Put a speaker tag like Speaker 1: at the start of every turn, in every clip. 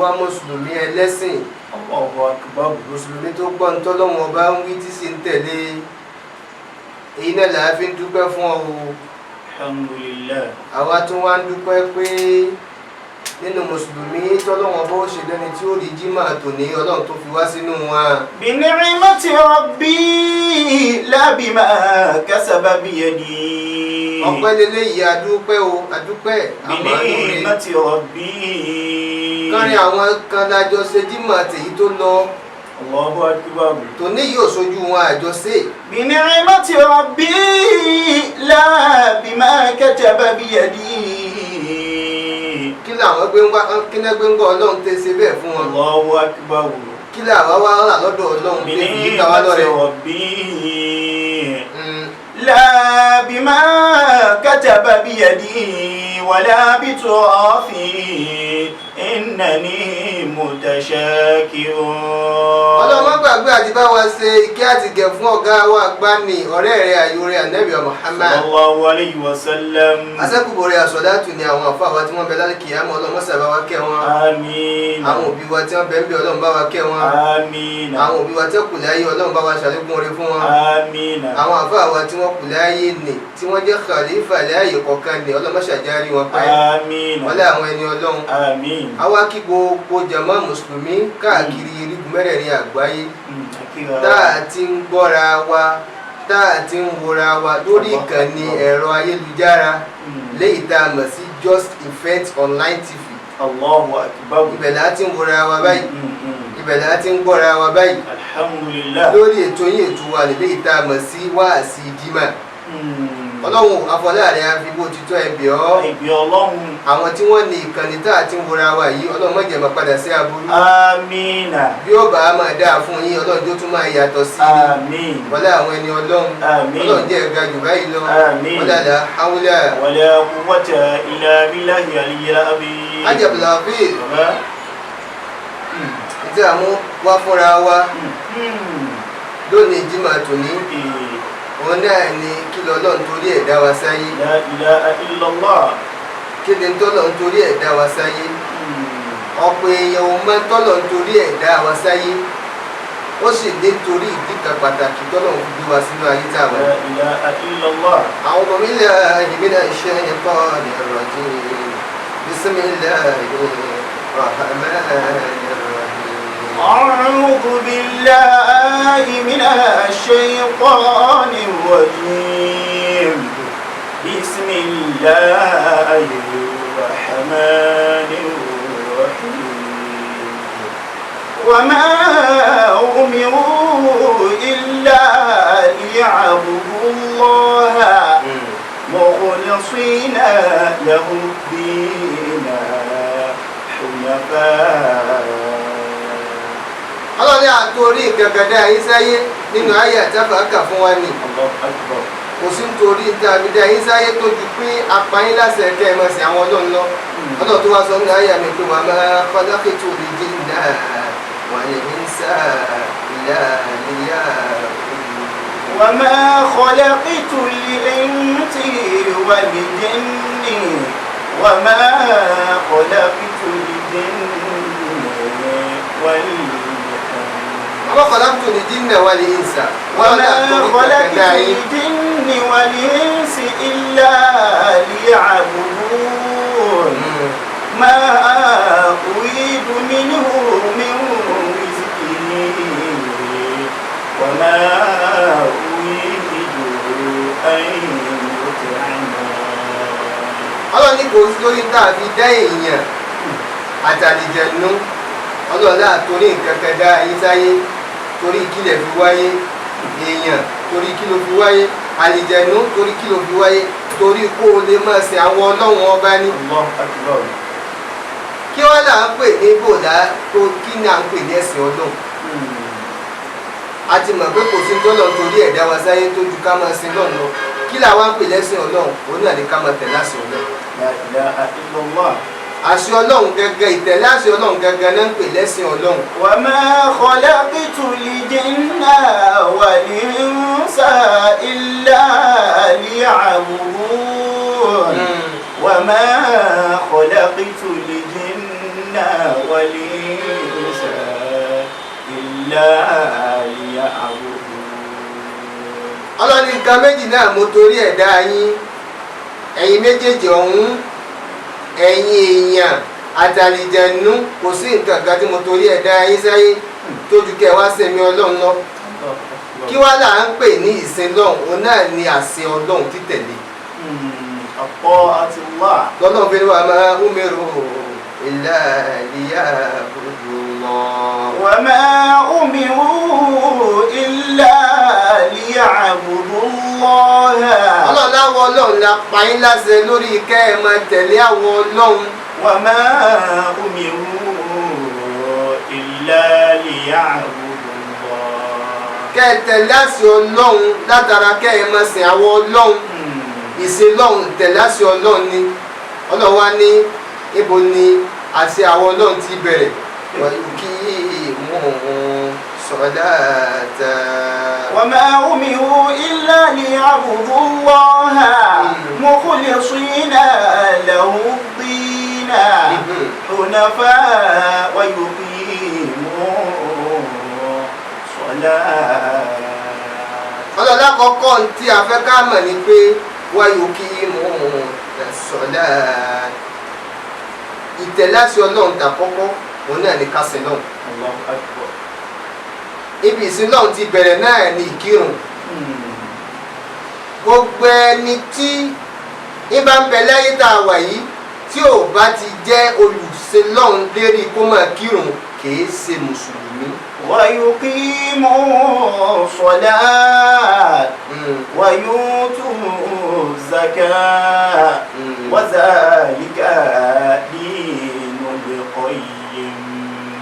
Speaker 1: wa mùsùlùmí ẹlẹ́sìn
Speaker 2: Allahu akbar.
Speaker 1: mùsùlùmí tó gbọ́ ntọ́lọ́wọ́n bá ń wí tí sì ń tẹ̀lé èyí náà là á fi ń dúpẹ́ fún ọ o.
Speaker 2: Alhamdulillah.
Speaker 1: àwa tún wá ń dúpẹ́ pé nínú mùsùlùmí tọ́lọ́wọ́n bó ṣe lẹ́ni tí ó rí jímà tòní ọlọ́run tó fi wá sínú wọn.
Speaker 2: Bi ni'mati rabbi la bima kasaba biyadi.
Speaker 1: ọpẹ́ lélẹ́yìí adúpẹ́ o adúpẹ́
Speaker 2: Bi ni'mati rabbi.
Speaker 1: kárí àwọn kan lájọ ṣe jímà tèyí tó lọ
Speaker 2: Allahu akbar.
Speaker 1: tòní yóò sojú wọn àjọṣe.
Speaker 2: Bi ni'mati rabbi la bima kataba biyadi.
Speaker 1: kí làwọn gbé ń gbọ́ ọlọ́run tẹ́ ṣe bẹ́ẹ̀ fún wọn.
Speaker 2: Allahu akbar.
Speaker 1: kí làwọn wá rà lọ́dọ̀ ọlọ́run
Speaker 2: Bi
Speaker 1: tẹ́ fi yíká wá
Speaker 2: ni'mati
Speaker 1: lọ́rẹ̀.
Speaker 2: rabbi la bima kataba biyadi wala biturafi innani mutashakirun.
Speaker 1: ọlọ́run gbàgbé àti bá wa ṣe ìkẹ́ àti gẹ̀ fún ọ̀gá wa gbani ọ̀rẹ́ rẹ̀ àyò rẹ̀ ànábì Muhammad.
Speaker 2: Sallallahu alayhi wa sallam.
Speaker 1: asẹ́kùbọ̀ rẹ̀ àsọ̀dátù ni àwọn àfáà wa tí wọ́n bẹ lálẹ́ kìyàmọ́ ọlọ́mọ́sà bá wa kẹ́ wọn.
Speaker 2: Àmín.
Speaker 1: àwọn òbí wa tí wọ́n bẹ ń bẹ ọlọ́run bá wa kẹ́ wọn.
Speaker 2: Àmín.
Speaker 1: àwọn òbí wa tí wọ́n kù láyé ọlọ́run bá wa ṣàlékún oore fún wọn.
Speaker 2: Àmín.
Speaker 1: àwọn àfáà wa tí wọ́n kù láyé nì tí wọ́n jẹ́ khalifa láyé kọ̀ọ̀kan nì ọlọ́mọ́sà járí wọn pẹ́.
Speaker 2: Àmín.
Speaker 1: wọlé àwọn ẹni ọlọ́run.
Speaker 2: Àmín.
Speaker 1: àwa kí gbogbo jàmá mùsùlùmí káàkiri erigun mẹ́rẹ̀ẹ̀rin àgbáyé
Speaker 2: Akira.
Speaker 1: tá a ti ń gbọ́ra wa tá a ti ń wora wa lórí ìkànnì ẹ̀rọ ayélujára léyìí tá a mọ̀ sí Just Event Online TV.
Speaker 2: Allahu akbar.
Speaker 1: ibẹ̀ la ti ń wora wa báyìí ibẹ̀ la ti ń gbọ́ra wa báyìí
Speaker 2: Alhamdulillah.
Speaker 1: lórí ètò yín ètò wa léyìí tá a mọ̀ sí wáàsí jímà. ọlọ́run afọláàrẹ àfibó títọ́ ẹbí ọ́
Speaker 2: Ìbí Ọlọ́run.
Speaker 1: àwọn tí wọ́n ní ìkànnì tá a ti ń wora wa yìí ọlọ́run má jẹ́ máa padà sí aburú.
Speaker 2: Àmín.
Speaker 1: bí ó bá máa dáa fún yín ọlọ́run tó tún máa yàtọ̀ sí i.
Speaker 2: Àmín.
Speaker 1: wọlé àwọn ẹni ọlọ́run
Speaker 2: Àmín.
Speaker 1: ọlọ́run jẹ́ ẹ̀ga jù báyìí lọ.
Speaker 2: Àmín.
Speaker 1: wọlé àdá haúlẹ̀
Speaker 2: Wala quwwata illa billahi aliyyil azim.
Speaker 1: ajabula fi
Speaker 2: Baba.
Speaker 1: tí a mú wá fúnra wa lónìí jimá tòní òun náà ni kí lọ́lọ́run torí ẹ̀ dá wa sáyé
Speaker 2: La ilaha illallah.
Speaker 1: kí ni tọ́lọ́run torí ẹ̀ dá wa sáyé ọ̀pọ̀ èèyàn ò mọ tọ́lọ́run torí ẹ̀ dá wa sáyé ó sì dé torí ìdí kan pàtàkì tọ́lọ́run fi gbé wa sínú ayé tá a wà.
Speaker 2: La ilaha illallah.
Speaker 1: أعوذ بالله من الشيطان الرجيم بسم الله الرحمن الرحيم
Speaker 2: أعوذ بالله من الشيطان الرجيم بسم الله الرحمن الرحيم وما أمروا إلا ليعبدوا الله مخلصين له الدين حنفاء.
Speaker 1: ọlọ́ni àtòrí gàgàdá yín sáyé nínú ayé àtàfà kà fún wa ni
Speaker 2: الله أكبر.
Speaker 1: kò sí nítorí dàbídà yín sáyé tó ju pé apáyín láṣẹ kẹ́ ẹ máa sìn àwọn ọlọ́run lọ ọlọ́run tó wá sọ nínú ayé mi pé wà máa khalaqtu al-jinna wal-insa illa liya'budun.
Speaker 2: وما خلقت الإنس والجن وما خلقت الجن والإنس
Speaker 1: وما خلقت الجن والإنس
Speaker 2: وما خلقت الجن والإنس إلا ليعبدون ما أريد منهم من رزق وما أريد أن يطعمون.
Speaker 1: ọlọ́run ní kò sí lórí tá a fi dá èèyàn àtàlìjẹ̀nu ọlọ́run náà torí nǹkan kan dá ayé sáyé torí kí lè fi wáyé èèyàn torí kí ló fi wáyé àlìjẹ̀nu torí kí ló fi wáyé torí kó o lè máa sin àwọn ọlọ́run ọba ní.
Speaker 2: الله أكبر.
Speaker 1: kí wọ́n là ń pè ní bòdá tó kí ni à ń pè ní ẹ̀sìn ọlọ́run. a ti mọ̀ pé kò sí tọ́lọ̀ torí ẹ̀dá wa sáyé tó ju ká máa sin lọ́nà kí làwọn ń pè lẹ́sìn ọlọ́run òun náà ní ká máa tẹ̀lé àṣẹ ọlọ́run.
Speaker 2: لا إله إلا الله.
Speaker 1: àṣẹ ọlọ́run gẹ́gẹ́ ìtẹ̀lé àṣẹ ọlọ́run gẹ́gẹ́ náà ń pè lẹ́sìn ọlọ́run.
Speaker 2: وما خلقت الجن والإنس إلا ليعبدون وما خلقت الجن والإنس إلا ليعبدون.
Speaker 1: ọlọ́ni nǹkan méjì náà mo torí ẹ̀ dá yín ẹ̀yin méjèèjì ọ̀hún ẹ̀yin èèyàn àtàlìjẹ̀nú kò sí nǹkan kan tí mo torí ẹ̀ dá yín sáyé tójú kẹ́ wá sẹ́mi ọlọ́run lọ kí wá là ń pè ní ìsìn lọ́hùn òun náà ni àṣẹ ọlọ́run títẹ̀lé.
Speaker 2: طاعة الله.
Speaker 1: lọ́lọ́run fi ní wa ma umiru illa liya'budullah.
Speaker 2: وما أمروا إلا ليعبدوا الله.
Speaker 1: ọlọ́run láwọn ọlọ́run la pa yín láṣẹ lórí kẹ́ ẹ máa tẹ̀lé àwọn ọlọ́run.
Speaker 2: وما أمروا إلا ليعبدوا الله.
Speaker 1: kẹ́ ẹ tẹ̀lé àṣẹ ọlọ́run látara kẹ́ ẹ máa sìn àwọn ọlọ́run. ìsìn lọ́hùn tẹ̀lé àṣẹ ọlọ́run ni ọlọ́run wá ní ibo ni àṣẹ àwọn ọlọ́run ti bẹ̀rẹ̀ ويقيموا الصلاة.
Speaker 2: وما أمروا إلا ليعبدوا الله مخلصين له الدين حنفاء ويقيموا الصلاة.
Speaker 1: ọlọ́lá kọ́kọ́ tí a fẹ́ ká mọ̀ ni pé ويقيموا الصلاة. ìtẹ̀láṣẹ ọlọ́run tà kọ́kọ́ òun náà ní ká sin lọ́hùn. ibi ìsìn lọ́hùn ti bẹ̀rẹ̀ náà ní ìkírun. gbogbo ẹni tí ìbá ń bẹ láyé tá a wà yìí tí ò bá ti jẹ́ olùsìn lọ́hùn lérí kó máa kírun kìí ṣe mùsùlùmí.
Speaker 2: ويقيموا الصلاة ويؤتوا الزكاة وذلك دين القيم.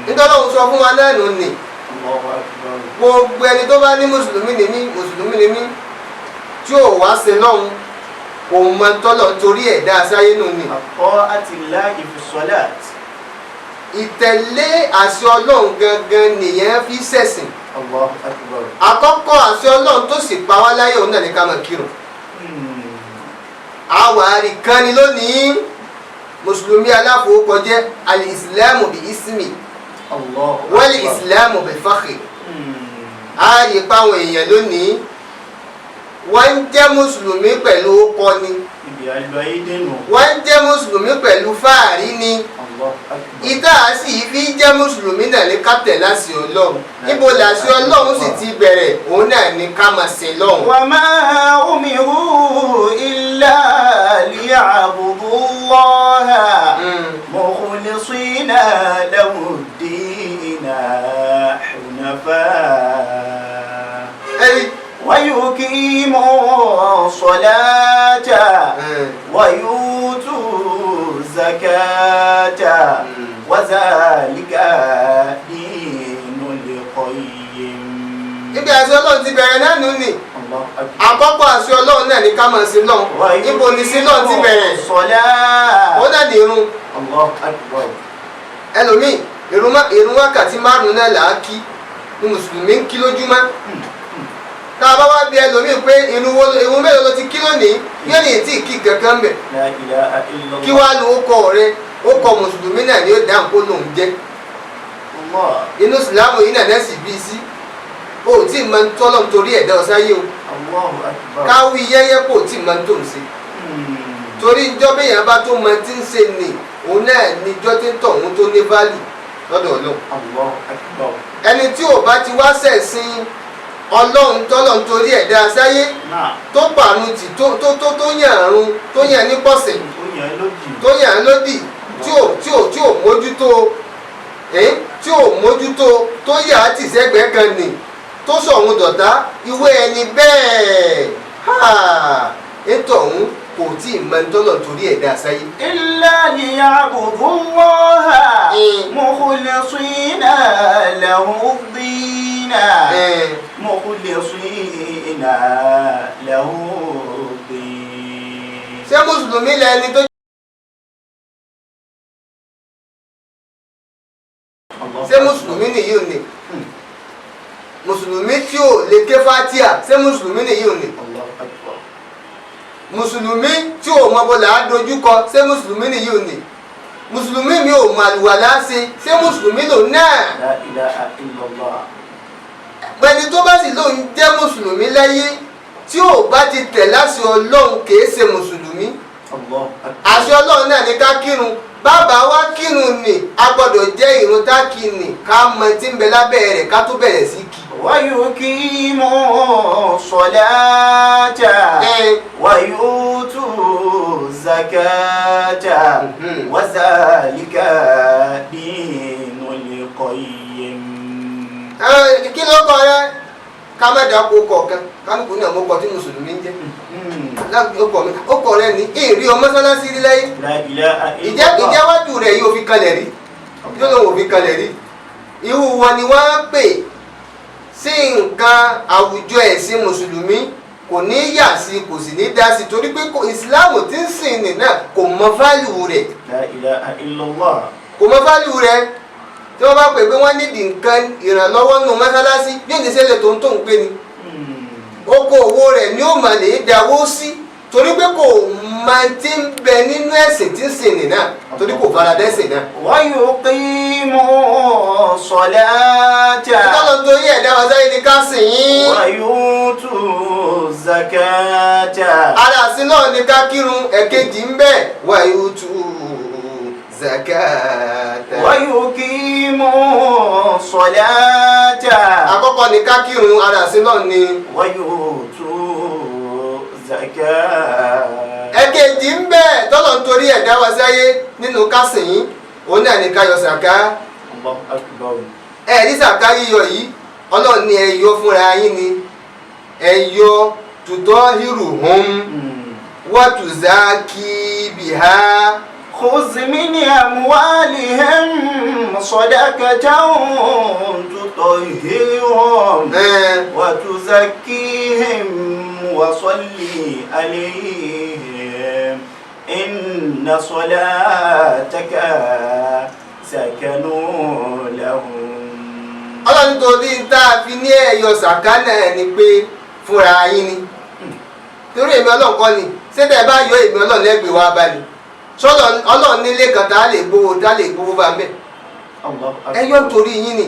Speaker 1: nítorí òun sọ fún wa lẹ́nu ni gbogbo ẹni tó bá ní mùsùlùmí ni mí tí ò wá ṣe lọ́hùn òun máa ń tọ́lọ̀ torí ẹ̀ dá sáyé nù ni.
Speaker 2: طاعة الله في الصلاة.
Speaker 1: ìtẹ̀lé àṣẹ ọlọ́run gangan nìyẹn fi ṣẹ̀sìn.
Speaker 2: Allahu Akbar.
Speaker 1: àkọ́kọ́ àṣẹ ọlọ́run tó sì pa wá láyé òun náà ní ká máa kírun. àwọn àríkan ni lónìí mùsùlùmí aláfowópọ̀jẹ́ alìsìlámù bí ismi wal ìsìlámù bí fakhi. ààyè páwọn èèyàn lónìí wọ́n ń jẹ́ mùsùlùmí pẹ̀lú ọkọ ni wọ́n ń jẹ́ mùsùlùmí pẹ̀lú fáàrí ni. ìdá sì fi jẹ́ mùsùlùmí náà ní ká tẹ̀lé àṣẹ ọlọ́run níbo làṣẹ ọlọ́run sì ti bẹ̀rẹ̀ òun náà ní ká máa sìn lọ́hùn.
Speaker 2: wa ma umiru illa liya'budullaha mukhlisina lahu-d-dina hunafa wa yuqimu s-salata wa yutu zakata wa zalika dinul qayyim.
Speaker 1: ibi àṣẹ ọlọ́run ti bẹ̀rẹ̀ náà nù ní àkọ́kọ́ àṣẹ ọlọ́run náà ní ká máa sin lọ́hùn níbo ni sin lọ́hùn ti bẹ̀rẹ̀ ó náà ní irun. ẹlòmíì irun wákàtí márùn-ún náà là á kí ní mùsùlùmí ń kí lójúmọ́. tá a bá wá bí ẹlòmíì pé irun mélòó ló ti kí lónìí yóò ní ètí kí kankan bẹ̀. kí wàá lu ókọ rẹ ókọ mùsùlùmí náà ni ó dáhùn kó lóun jẹ́. inú ìsìlámù yìí náà sì bí sí o tí ma ń tọ́lọ̀ nítorí ẹ̀dá ọ̀sáyé o káwí yẹ́yẹ́ kò tí ma ń tó ń ṣe torí ìjọ bẹ́yàn bá tó ma ti ń ṣe nì òun náà ni ìjọ tí ń tọ̀ òun tó ní válù lọ́dọ̀ ọlọ́run ẹni tí ò bá ti wá ṣẹ̀sìn ọlọ́run tọ́lọ̀ nítorí ẹ̀dá ọ̀sáyé tó pàrun tì tó yàn àrùn tó yàn ní pọ̀sẹ̀ tó yàn lódì tí ò mójútó tó yà á tì sẹ́gbẹ̀ẹ́ kan nì tó sọ̀hún dọ̀tá ìwé ẹni bẹ́ẹ̀ ètò ọ̀hún kò tí ì máa ń tọ́lọ̀ torí ẹ̀dá sáyé.
Speaker 2: illa liya'budullaha mukhlisina lahu-d-dina mukhlisina lahu-d-din.
Speaker 1: ṣé mùsùlùmí lẹni tó ṣé mùsùlùmí nìyí ò ní mùsùlùmí tí ò lè ké fatia ṣé mùsùlùmí nìyí ò ní mùsùlùmí tí ò mọ bọ́lá dojúkọ ṣé mùsùlùmí nìyí ò ní mùsùlùmí mi ò mọ àlùwàlá ṣe ṣé mùsùlùmí lò náà.
Speaker 2: La ilaha illallah.
Speaker 1: ẹni tó bá sì lóun jẹ́ mùsùlùmí láyé tí ò bá ti tẹ̀ láṣẹ ọlọ́run kìí ṣe mùsùlùmí. àṣẹ ọlọ́run náà ní ká kírun bàbá wa kírun ni a gbọ́dọ̀ jẹ́ ìrun tá kí ni ká mọ tí ń bẹ lábẹ́ rẹ̀ ká tó bẹ̀rẹ̀ sí kí.
Speaker 2: ويقيموا الصلاة ويؤتوا الزكاة وذلك دين القيم.
Speaker 1: kí ló kọ rẹ ká má dà kó kọ̀ọ̀kan kálukú náà mo kọ tí mùsùlùmí ń jẹ́ ó kọ rẹ ní ìrí ọmọ mọ́sálásí rí láyé ìjẹ́wájú rẹ̀ yóò fi kalẹ̀ rí yóò lọ́wọ́ fi kalẹ̀ rí irú wọn ni wọ́n á pè sí nǹkan àwùjọ ẹ̀sìn mùsùlùmí kò ní yà sí kò sì ní dá sí torí pé ìsìláàmù tí ń sìn ní náà kò mọ fálù rẹ̀ kò mọ fálù rẹ̀ tí wọ́n bá pè pé wọ́n nídìí nǹkan ìrànlọ́wọ́ nù mọ́sálásí yóò ní sẹ́lẹ̀ tó ń gbé ni oko òwò rẹ̀ ni ó mà lè dáwó sí torí pé kò máa ti ń bẹ nínú ẹ̀sìn tí ń sìn ní náà torí kò fara dẹ́sìn náà.
Speaker 2: ويقيموا الصلاة
Speaker 1: ìtọ́lọ́ torí ẹ̀dá wa sáyé ni ká sìn yín.
Speaker 2: ويؤتوا الزكاة
Speaker 1: ara sí náà ni ká kírun ẹ̀kejì ń bẹ ويؤتوا zakata.
Speaker 2: ويقيموا الصلاة
Speaker 1: àkọ́kọ́ ni ká kírun ara sí náà ni.
Speaker 2: ويؤتوا الزكاة
Speaker 1: ẹ̀kejì ń bẹ tọ́lọ́ torí ẹ̀dá wa sáyé nínú ká sìn yín òun náà ni ká yọ sàká.
Speaker 2: الله أكبر.
Speaker 1: ẹ̀rí sàká yíyọ yìí ọlọ́run ní ẹ yọ fúnra yín ni ẹ yọ tudahiruhum wa tuzaki biha.
Speaker 2: خذ من أموالهم صدقة تطهرهم وتزكيهم وصل عليهم إن صلاتك سكن لهم.
Speaker 1: ọlọ́run tó ní tá a fi ní ẹ̀yọ sàká náà ni pé fúnra yín ni torí èmi ọlọ́run kọ́ ni ṣé tẹ́ ẹ bá yọ èmi ọlọ́run lẹ́gbẹ̀ẹ́ wá bá ní sọ́dọ̀ ọlọ́run nílé kan tá a lè gbowó bá mẹ́ ẹ̀yọ nítorí yín ni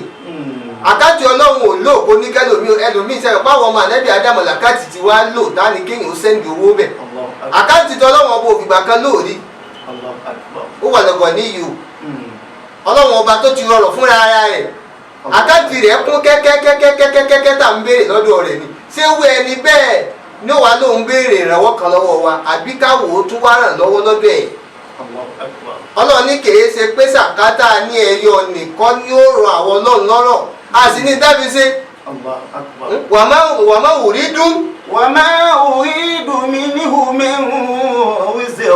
Speaker 1: àkáǹtì ọlọ́run ò lò kó ní ẹlòmíì sẹ́yìn báwọn ọmọ ànábì ádámù làkáǹtì ti wá lò tá ní kéèyàn ó sẹ́ndì owó bẹ̀ àkáǹtì tí ọlọ́run ọba òfìgbà kan lóòrí ó wà lọ́gọ̀ níyì o ọlọ́run ọba tó ti rọrọ̀ fúnra ara rẹ̀ àkáǹtì rẹ̀ kún kẹ́kẹ́kẹ́kẹ́kẹ́kẹ́ tá à ń béèrè lọ́dọ̀ rẹ̀ ni ṣé wú ẹni bẹ́ẹ̀ ní wàá lóun béèrè ìrànwọ́ kan lọ́wọ́ wa àbí káwò ó tún wá ràn lọ́wọ́ lọ́dọ̀ ẹ̀ ọlọ́run ní kèé ṣe pé sàkátà ní ẹyọ nìkan ní ó rọ àwọn ọlọ́run lọ́rọ̀ a sì ní dábì ṣe wà má wùrí dún.
Speaker 2: wà má wùrí dùn mí níhù mẹ́hùn wíṣẹ̀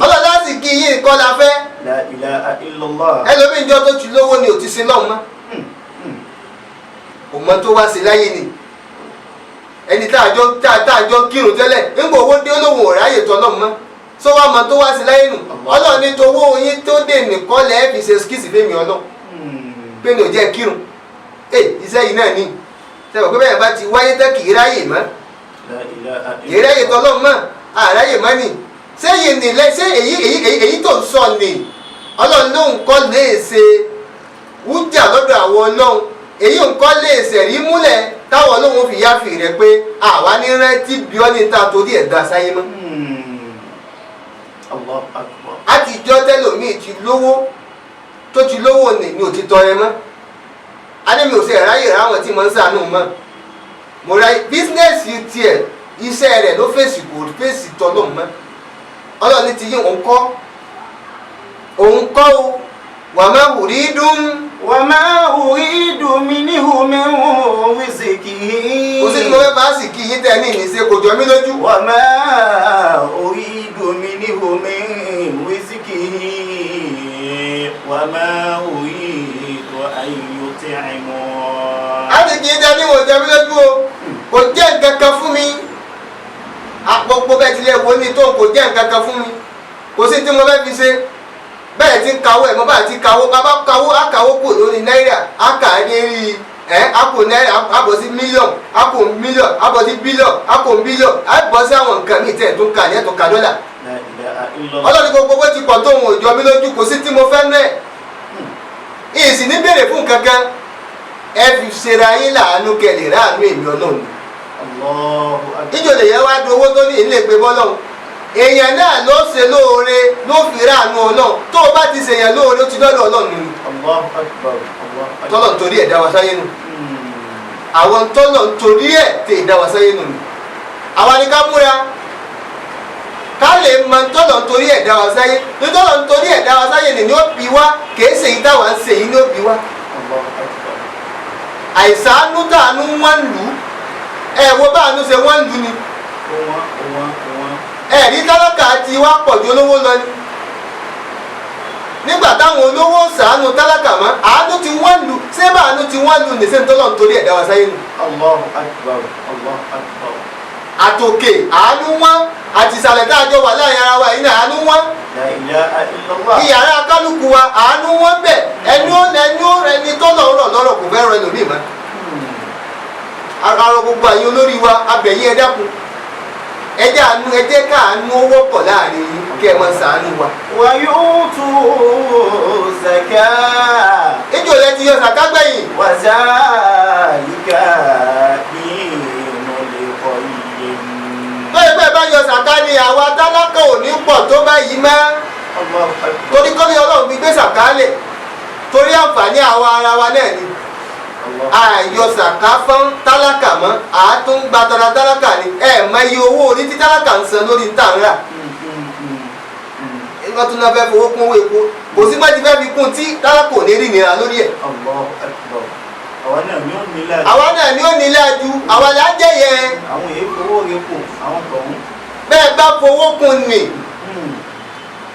Speaker 1: ọlọ́run láti kí yín nǹkan la fẹ́.
Speaker 2: La ilaha illallah.
Speaker 1: ẹlòmíì jọ tó ti lówó ni ò ti sin lọ́hùn mọ́ kò mọ tó wá sí láyé ni ẹni tá a jọ kírun tẹ́lẹ̀ nígbà owó dé olóhùn ọ̀ráyè tọ́lọ́mù mọ́ sọ wá mọ tó wá sí láyé nù ọlọ́run ní towó yín tó dé nìkan lẹ́ẹ̀ fi ṣe skisi fẹ́mi ọlọ́ pé ní ò jẹ́ kírun iṣẹ́ yìí náà ní sẹ́wọ̀n pé bẹ́ẹ̀ bá ti wáyé tẹ́ kì í ráyè mọ́ kì í ráyè tọ́lọ́mù mọ́ àráyè mọ́ ni sẹ́yìn nílẹ̀ ṣé èyí tó ń sọ ni ọlọ́run ló ń kọ́ lè ṣe wújà lọ́dọ̀ àwọn ọlọ́run èyí nǹkan lè ṣẹ̀rí múlẹ̀ táwọn olóhùn fi yáfi rẹ̀ pé àwa ní rántí bí ọ́ ní ta torí ẹ̀dá sáyé mọ́. àtijọ́ tẹ́lòmíì ti lówó tó ti lówó ní ò ti tọrẹ mọ́ adémi ò ṣe ráyè ráwọn tí mo ń ṣàánú mọ́ mo ra bísínẹ́sì tiẹ̀ iṣẹ́ rẹ̀ ló fèsì kò fèsì tọ́lọ́ mọ́ ọlọ́ni ti yí òun kọ́ o wà má wùrí dún.
Speaker 2: وما أريد منهم من رزق
Speaker 1: kò sí tí mo fẹ́ bá sì kí yín tẹ́ ní ìníṣe kò jọ mí lójú.
Speaker 2: وما أريد منهم من رزق وما أريد أن يطعمون.
Speaker 1: a ti kì í tẹ́ ní kò jọ mí lójú o kò jẹ́ nǹkan kan fún mi àpòpọ̀ bẹ́ẹ̀ tilẹ̀ wo ni tó kò jẹ́ nǹkan kan fún mi kò sí tí mo fẹ́ fi ṣe bẹ́ẹ̀ ti ń kawó ẹ̀ mọ́ bá ti kawó bàbá kawó àkàwó kò lórí náírà àkàdérí àpò náírà àbọ̀ sí mílíọ̀nù àpò mílíọ̀nù àbọ̀ sí bílíọ̀nù àpò bílíọ̀nù àbọ̀ sí àwọn nǹkan míì tẹ̀ tó ń kà ní ẹ̀tọ́ ka dọ́là. ọlọ́ni gbogbo bó ti pọ̀ tó ohun ìjọ mi lójú kò sí tí mo fẹ́ náà ìsìn ní béèrè fún kankan ẹ fi ṣera yín láàánú kẹlẹ̀ ráàánú èmi ọlọ́run
Speaker 2: Allahu akbar.
Speaker 1: níjọ lè yẹ wá di owó tó ní ilé ìgbé bọ́lọ́run èèyàn náà ló ṣe lóore ló fi ráàánú ọlọ́run tó o bá ti ṣèyàn lóore ó ti dọ́dọ̀ ọlọ́run nù
Speaker 2: Allahu akbar. Allahu akbar.
Speaker 1: tọ́lọ̀ nítorí ẹ̀ dá wa sáyé nù àwọn tọ́lọ̀ nítorí ẹ̀ tẹ̀ dá wa sáyé nù àwa ni ká múra ká lè mọ tọ́lọ̀ nítorí ẹ̀ dá wa sáyé ní tọ́lọ̀ nítorí ẹ̀ dá wa sáyé ni ó bí wá kìí ṣe yìí táwa ń ṣe yìí ni ó bí wá
Speaker 2: Allahu akbar.
Speaker 1: àìsàánú tàánú wọ́n lù ú ẹ̀ wo báànú ṣe wọ́n lù ú ni ẹ̀rí tálákà ti wá pọ̀ ju olówó lọ ni nígbà táwọn olówó ṣàánú tálákà mọ́ àánú ti wọ́n lù ṣé báànú ti wọ́n lù ní sẹ́ni tọ́lọ̀ nítorí ẹ̀ dá wa sáyé nù
Speaker 2: Allahu akbar. Allahu akbar.
Speaker 1: àtòkè àánú wọn àti ìsàlẹ̀ tá a jọ wà láàrin ara wa yìí náà àánú wọn
Speaker 2: La ilaha illallah.
Speaker 1: ìyàrá kálukú wa àánú wọn bẹ̀ ẹni tọ́lọ̀ rọ̀ lọ́rọ̀ kò fẹ́ rọ ẹlòmíì mọ́ arọ gbogbo àyè olórí wa abẹ̀yìn ẹ dákun ẹ jẹ́ káàánú owó pọ̀ láàrin yín kẹ́ ẹ máa ṣàánú wa.
Speaker 2: Wa yu'tu zakah.
Speaker 1: ìjọ rẹ ti yọ sàká gbẹ̀yìn.
Speaker 2: Wa zalika dinul qayyim.
Speaker 1: bẹ́ẹ̀ bẹ́ẹ̀ bá yọ sàká ni àwa tálákà ò ní pọ̀ tó báyìí mọ́.
Speaker 2: Allahu akbar.
Speaker 1: torí kọ́ni ọlọ́run fi gbé sàká lẹ̀ torí àǹfààní àwa ara wa náà ni. àyọ sàká fún tálákà mọ́ àátún gbatara tálákà ni ẹ mọ iye owó orí tí tálákà ń san lórí níta ńlá. wọ́n tún náà fẹ́ fowó kún owó epo kò sí bá ti fẹ́ fi kún tí tálákà ò ní rí ìnira lórí ẹ̀.
Speaker 2: Allahu akbar. Àwa náà ni ó nílẹ̀.
Speaker 1: àwa náà ni ó nílẹ̀ ju àwa là ń jẹ́ yẹn.
Speaker 2: Àwọn èyí fowó repo àwọn tọ̀hún.
Speaker 1: bẹ́ẹ̀ bá fowó kún ni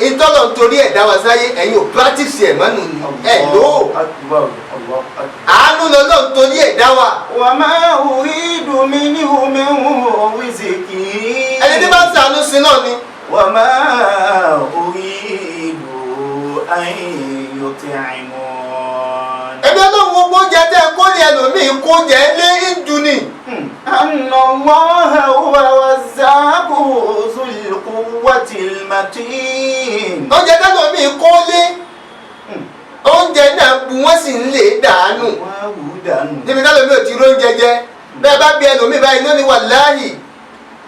Speaker 1: ìtọ́lọ̀ nítorí ẹ̀dá wa sáyé ẹ̀yin ò pírátìsì ẹ̀ mọ́nù ni ẹ̀ ló àánú lọ́lọ́ nítorí ẹ̀dá wa.
Speaker 2: Wa ma uridu minhum min rizqin.
Speaker 1: ẹni tí bá ń sàánú sí náà ni.
Speaker 2: Wa ma uridu an yut'imun.
Speaker 1: ẹgbẹ́ náà wo gbóúnjẹ tẹ́ kó ní ẹlòmíì kó jẹ́ lé ìjù ni.
Speaker 2: Anna Allaha huwa razzaqu dhul quwwatil matin.
Speaker 1: oúnjẹ tẹ́lòmíì kó lé oúnjẹ náà bu wọ́n sì ń lè dànù.
Speaker 2: Wọ́n wù dànù.
Speaker 1: níbi tẹ́lòmíì ò ti rí oúnjẹ jẹ bẹ́ẹ̀ bá bí ẹlòmíì báyìí lónìí wàláhì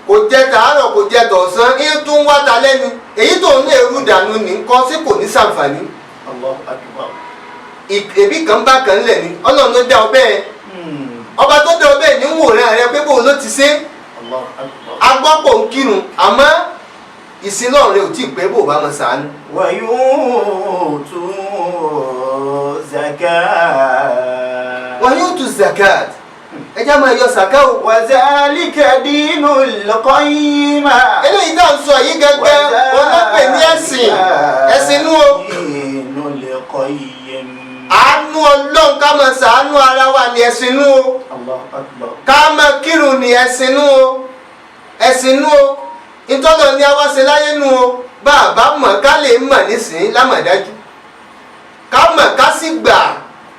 Speaker 1: kò jẹ tàárọ̀ kò jẹ tọ̀sán ń tún wá ta lẹ́nu èyí tó ń lè rú dànù ní nǹkan sí kò ní sàǹfààní.
Speaker 2: Allahu akbar.
Speaker 1: èbí kan bá kan lẹ̀ ni ọlọ́run ló dá ọ bẹ́ẹ̀ ọba tó dá ọ bẹ́ẹ̀ ní wòran rẹ pé bóun ló ti ṣe
Speaker 2: Allahu akbar.
Speaker 1: agbọ́pọ̀ ń kírun àmọ́ ìsìn náà rẹ ò tí ì pé bò bá wọn sàánú.
Speaker 2: Wa yu'tu zakah.
Speaker 1: wọn yóò tu zakat ẹjá máa yọ sàká o.
Speaker 2: Wa zalika dinul qayyim.
Speaker 1: eléyìí tá à ń sọ yìí gẹ́gẹ́ ọlọ́pẹ̀ ní ẹ̀sìn nú o.
Speaker 2: Dinul qayyim.
Speaker 1: àánú ọlọ́run ká máa sàánú ara wa ní ẹ̀sìn nú o.
Speaker 2: Allahu akbar.
Speaker 1: ká máa kírun ní ẹ̀sìn nú o. ẹ̀sìn nú o. ìtọ́lọ̀ ní àwa ṣe láyé nú o. bá a bá mọ̀ ká lè mọ̀ nísìnyí lámàdájú. ká mọ̀ ká sì gbà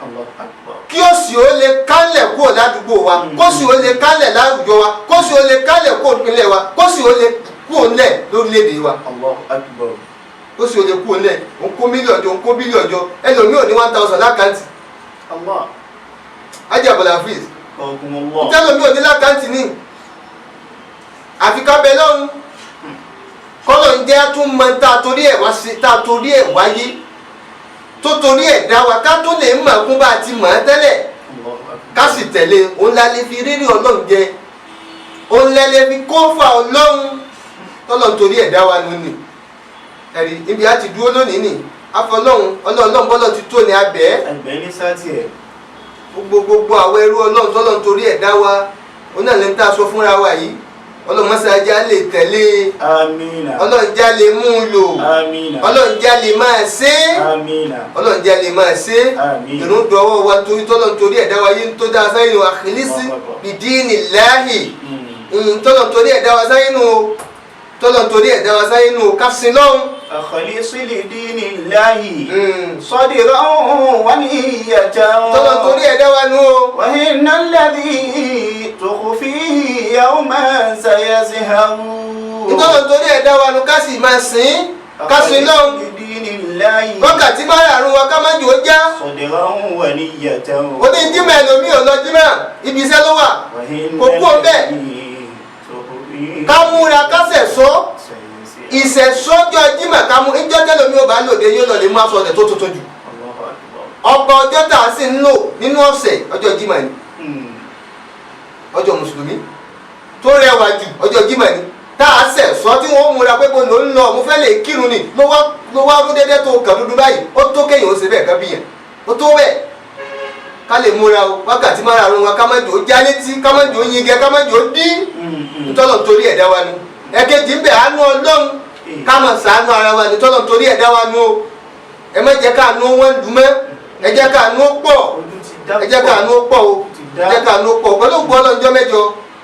Speaker 2: Allahu akbar.
Speaker 1: kí ó sì ó lè kálẹ̀ kúrò ládùúgbò wa kó sì ó lè kálẹ̀ láwùjọ wa kó sì ó lè kálẹ̀ kúrò nílẹ̀ wa kó sì ó lè kúrò nílẹ̀ lórílẹ̀‐èdè wa
Speaker 2: Allahu akbar.
Speaker 1: kó sì ó lè kúrò nílẹ̀ òǹkó mílíọ̀nù òǹkó bílíọ̀nù ẹlòmíì ò ní 1000 lákàntì
Speaker 2: Allah.
Speaker 1: ajábọ̀lá fíìs
Speaker 2: Qakumullah.
Speaker 1: tẹ́lòmíì ò ní lákàntì ní àfikà bẹ́ẹ̀ lọ́hùn kọ́lọ̀ ń jẹ́ tún mọ tá a torí ẹ̀ wáyé tó torí ẹ̀ dá wa ká tó lè mọ̀ kún bá a ti mọ̀ ẹ́ tẹ́lẹ̀ ká sì tẹ̀lé òun la lè fi rírí ọlọ́run jẹ òun la lè fi kófà ọlọ́run tọ́lọ̀ torí ẹ̀ dá wa nù ní ẹ̀rí ibi á ti dúró lónìí nì afọlọ́run ọlọ́run bọ́lọ̀ ti tó ní abẹ́
Speaker 2: Ẹgbẹ́ ní sátì ẹ̀.
Speaker 1: gbogbo àwọn ẹrú ọlọ́run tọ́lọ̀ torí ẹ̀ dá wa òun náà lè ń tà sọ fúnra wa yìí ọlọ́mọsáájá lè tẹ̀lé
Speaker 2: Amina.
Speaker 1: ọlọ́njá lè mú un lò
Speaker 2: Amina.
Speaker 1: ọlọ́njá lè máa ṣe
Speaker 2: Amina.
Speaker 1: ọlọ́njá lè máa ṣe
Speaker 2: Àmín.
Speaker 1: ìrún dọwọ́ wa torí tọ́lọ̀ torí ẹ̀dá wa yé tó dáa sáyé nù àkìlísí bidinillahi tọ́lọ̀ torí ẹ̀dá wa sáyé nù tọ́lọ̀ torí ẹ̀dá wa sáyé nù kásìn lọ́hùn.
Speaker 2: Akhlisi lidinillahi sadran wa niyyatan.
Speaker 1: tọ́lọ̀ torí ẹ̀dá wa nù o.
Speaker 2: Wa innal ladhi tukhfihi yawman sayazharu.
Speaker 1: tọ́lọ̀ torí ẹ̀dá wa nù kásì máa sìn kásìn lọ́hùn.
Speaker 2: lillahi
Speaker 1: wákàtí márùn-ún wa ká má jò ó já.
Speaker 2: sadran wa niyyatan
Speaker 1: ó ní jímọ̀ ẹlòmíì ò lọ jímọ̀ ibi iṣẹ́ ló wà kò kú ọ bẹ́ẹ̀. ká múra ká sẹ̀sọ́ ìsẹ̀sọ́jọ́ jímọ̀ ká mú ìjọ́ tẹ́lòmíì ò bá lòdì yóò lọ lè mú aṣọ ọ̀dẹ̀ tó tuntun jù. ọ̀pọ̀ ọjọ́ tá a sì ń lò nínú ọ̀sẹ̀ ọjọ́ jímọ̀ ni ọjọ́ mùsùlùmí tó rẹwà jù ọjọ́ jímọ̀ ni tá a sẹ̀ sọ tí wọ́n múra pé bọ́ọ̀lù ń lọ mo fẹ́ lè kírun ni ló wá fún dédé tó kàn dúdú báyìí ó tó kéèyàn ó ṣe bẹ́ẹ̀ ká bíyàn ó tó bẹ́ẹ̀ ká lè múra o wákàtí márùn-ún wa ká má jò ó já létí ká má jò ó yingẹ ká má jò ó dín ntọ́lọ̀ nítorí ẹ̀dá wa nu ẹ̀kejì ń bẹ̀ àánú ọlọ́run ká má ṣàánú ara wa ntọ́lọ̀ nítorí ẹ̀dá wa nu o ẹ má jẹ́ ká àánú wọn dùn mọ́ ẹ jẹ́ ká àánú pọ̀ ẹ jẹ́ ká àánú pọ̀ o ẹ jẹ́ ká àánú pọ̀ pẹ̀lú ògbó ọlọ́njọ́ mẹ́jọ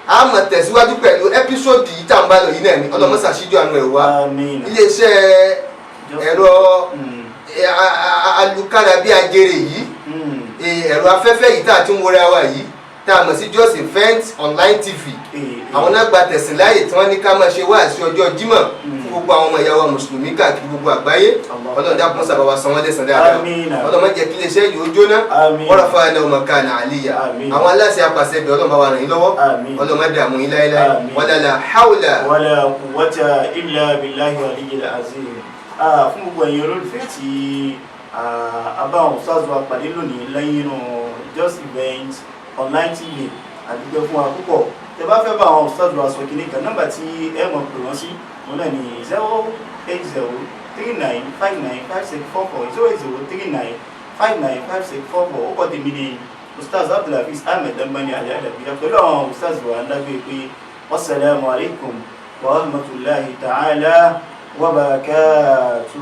Speaker 1: a máa tẹ̀síwájú pẹ̀lú ẹ́písòdì yìí tá à ń bá lọ yìí náà ni ọlọ́mọ́sà ṣíjú àánú ẹ̀ wá iléeṣẹ́ ẹ̀rọ alukára bí ajere yìí ẹ̀rọ afẹ́fẹ́ yìí tá a ti ń wọra wa yìí tá a mọ̀ sí Just Event Online TV àwọn náà gba tẹ̀sìn láàyè tí wọ́n ní ká máa ṣe wáàsí ọjọ́ Jímọ̀ fún gbogbo àwọn ọmọ ìyá wa mùsùlùmí káàkiri gbogbo àgbáyé Ọlọ́run dákun sábà wa san wọ́n lẹ́san dáadáa Ọlọ́run má jẹ́ kí iléeṣẹ́ yìí ó jóná wọ́n rà fún ẹni ọmọ kan àlìyà àwọn aláṣẹ apàṣẹ ibẹ̀ Ọlọ́run bá wa ràn yín lọ́wọ́ Ọlọ́run má dààmú yín láéláé wala hawla
Speaker 2: wala quwwata illa billahi aliyyil azim. Fún gbogbo ẹ̀yin olólùfẹ́ tí abáwọn ṣáàzù apàdé lónìí lẹ́yìn inú Just Event Online TV àdúgbò fún wa púpọ̀. Tẹ́ bá fẹ́ bá àwọn ṣáàzù aṣọ kìíní kan nọ́mbà tí ẹ mọ̀ pè wọ́n sí òun náà ní 080395644 ó kọ́ tèmi ní Ustaz Abdulhafiz Ahmed Dambani Al-Adabi pẹ̀lú àwọn Ustaz wa ńlágbé pé wassalamu alaikum wa rahmatullahi ta'ala wa barakatuh.